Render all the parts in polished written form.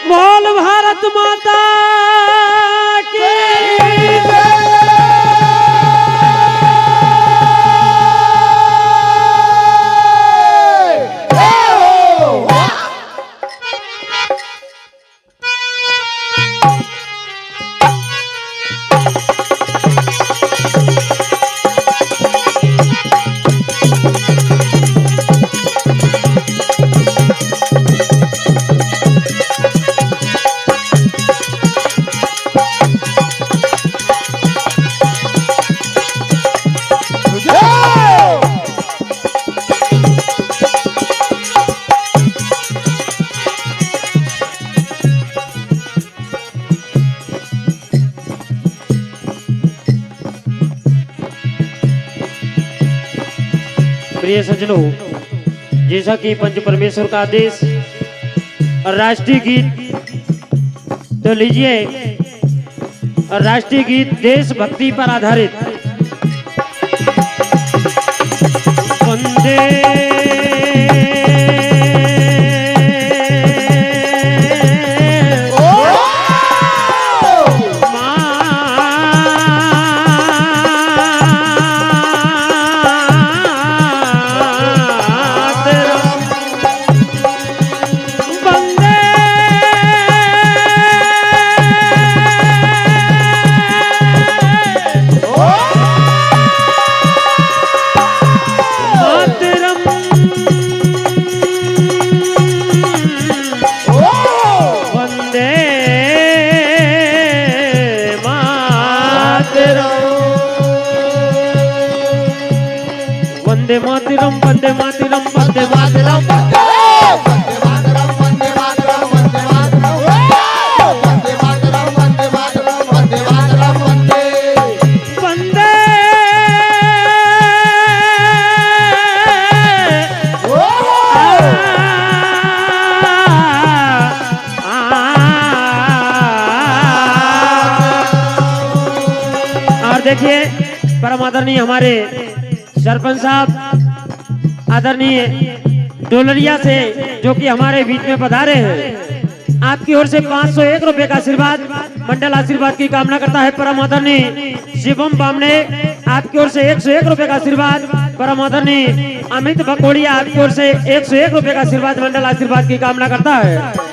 बोल भारत माता की प्रिय सज्जनों, जैसा कि पंच परमेश्वर का आदेश राष्ट्रीय गीत तो लीजिए। राष्ट्रीय गीत देशभक्ति पर आधारित वंदे वंदे मातरम वंदे मातरम वंदे मातरम वंदे मातरम वंदे मातरम वंदे मातरम वंदे मातरम वंदे मातरम वंदे वंदे और देखिए परम आदरणीय हमारे सरपंच साहब आदरणीय डोलरिया से जो कि हमारे बीच में पधारे हैं, आपकी ओर से 501 रुपए का आशीर्वाद मंडल आशीर्वाद की कामना करता है। परम आदरणीय शिवम बामने आपकी ओर से 101 रुपए का आशीर्वाद। परम आदरणीय अमित भकोड़िया आपकी ओर से 101 रुपए का आशीर्वाद मंडल आशीर्वाद की कामना करता है।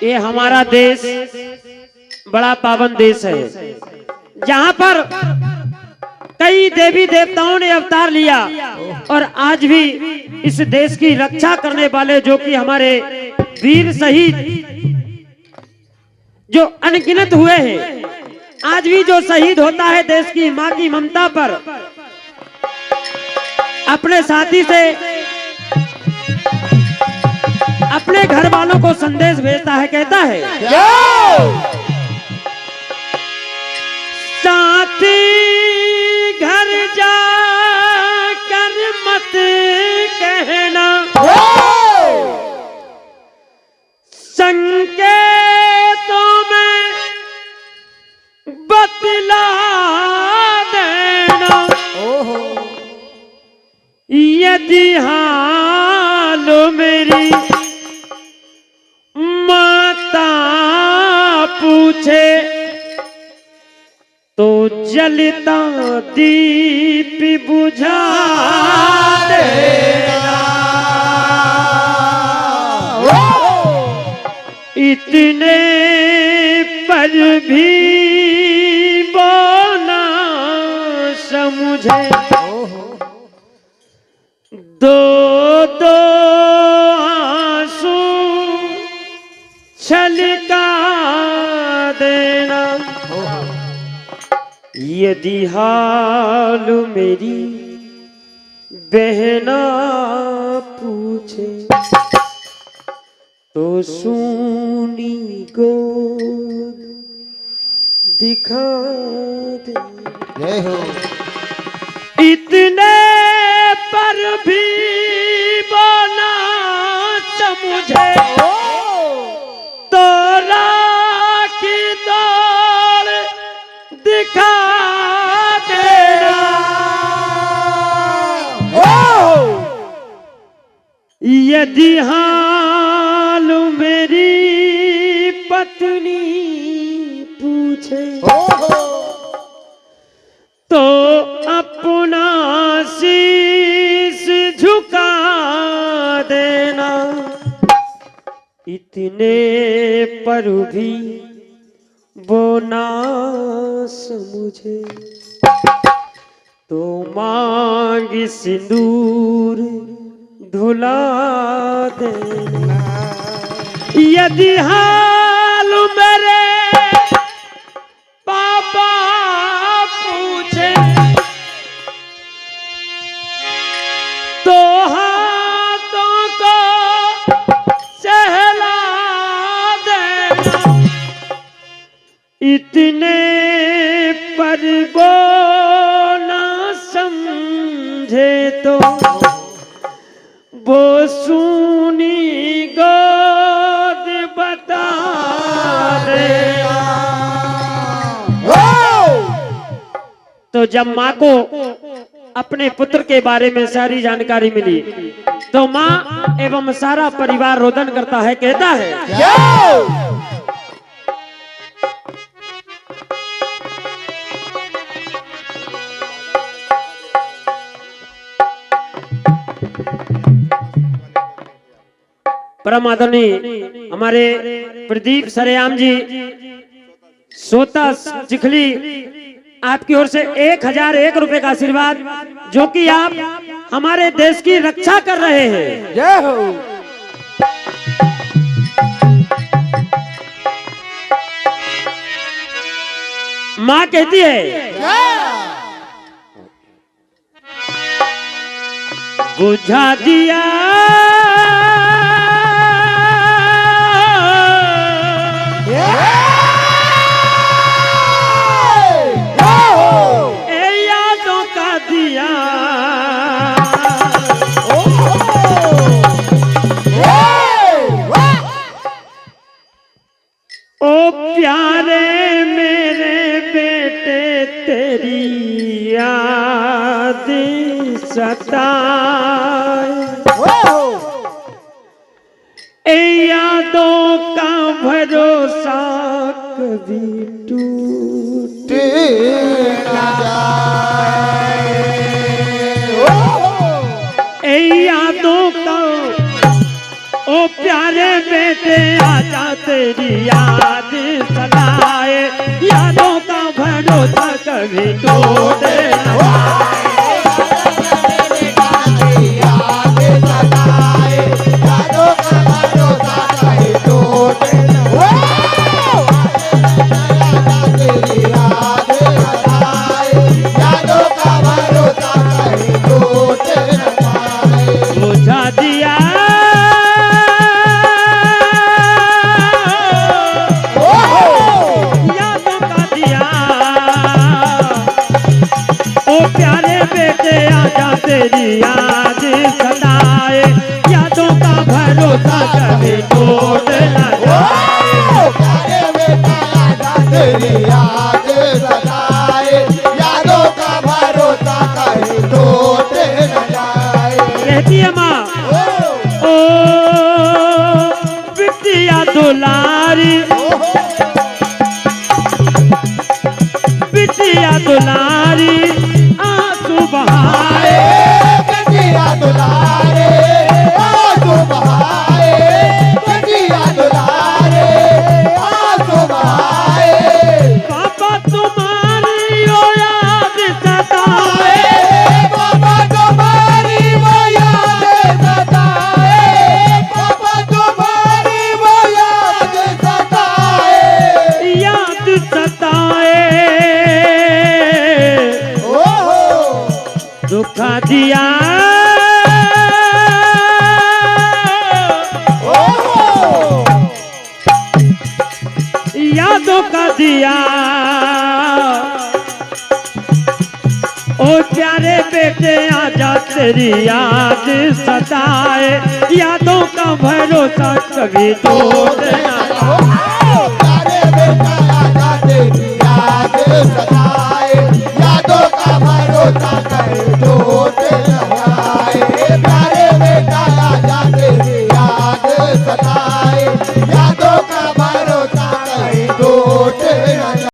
ये हमारा देश बड़ा पावन देश है, जहाँ पर कई देवी देवताओं ने अवतार लिया और आज भी इस देश की रक्षा करने वाले जो कि हमारे वीर शहीद जो अनगिनत हुए हैं, आज भी जो शहीद होता है देश की माँ की ममता पर, अपने साथी से अपने घर वालों को संदेश भेजता है, कहता है साथी घर जा कर मत कहना, संकेतों में बतला देना, यदि हाल मेरी माता पूछे तो जलता दीप बुझा देना, इतने पर भी बोना समझे, दो दो आंसू छलका देना, यदि हाल मेरी बहना पूछे तो सुनी गोद दिखा दे। जय हो। इतने पर भी बना समझे तो राखी दौड़ दिखा देना। यदि हाल मेरी पत्नी पूछे तो अपना शीश झुका देना। इतने पर भी वो ना समझे तो मांग सिंदूर धुला देना। यदि हाल मेरे पापा पूछे तो हाथों को सहला देना। इतने पर वो ना समझे तो वो सुनी गोद बता देना। तो जब माँ को अपने पुत्र के बारे में सारी जानकारी मिली तो माँ एवं सारा परिवार रोदन करता है, कहता है परम आदरणीय हमारे प्रदीप सरेआम जी सोता चिखली, आपकी ओर से 1001 रुपए का आशीर्वाद, जो कि आप हमारे देश की रक्षा कर रहे हैं। जय हो। माँ कहती है बुझा दिया यादों का दिया, ओ प्यारे मेरे बेटे तेरी याद सताए। यादों का भरोसा कभी टूट ना जाए। यादों का ओ प्यारे बेटे आजा तेरी याद सताए। यादों का भरोसा कभी टूट ना जाए। बुझा दिया यादों का दिया, ओ प्यारे बेटे आजा तेरी याद सताए। यादों का भरोसा कभी टूट ना जाए। प्यारे बेटा आजा तेरी याद सताए। यादों का भरोसा कभी टूट ना जाए। कहती है माँ ओ बिटिया दुलारी, बिटिया दुलारी आंसू बहाए। बिटिया दुलारे आंसू बहाए। बिटिया दुलारे आंसू बहाए। पापा तुम्हारी ओ याद सताए। पापा तुम्हारी वो याद सताए। पापा तुम्हारी वो याद सताए। यादों का दिया ओ प्यारे बेटे आजा तेरी याद सताए यादों का भरोसा कभी तोड़ ना प्यारे बेटा आजा तेरी याद सताए यादों का भरोसा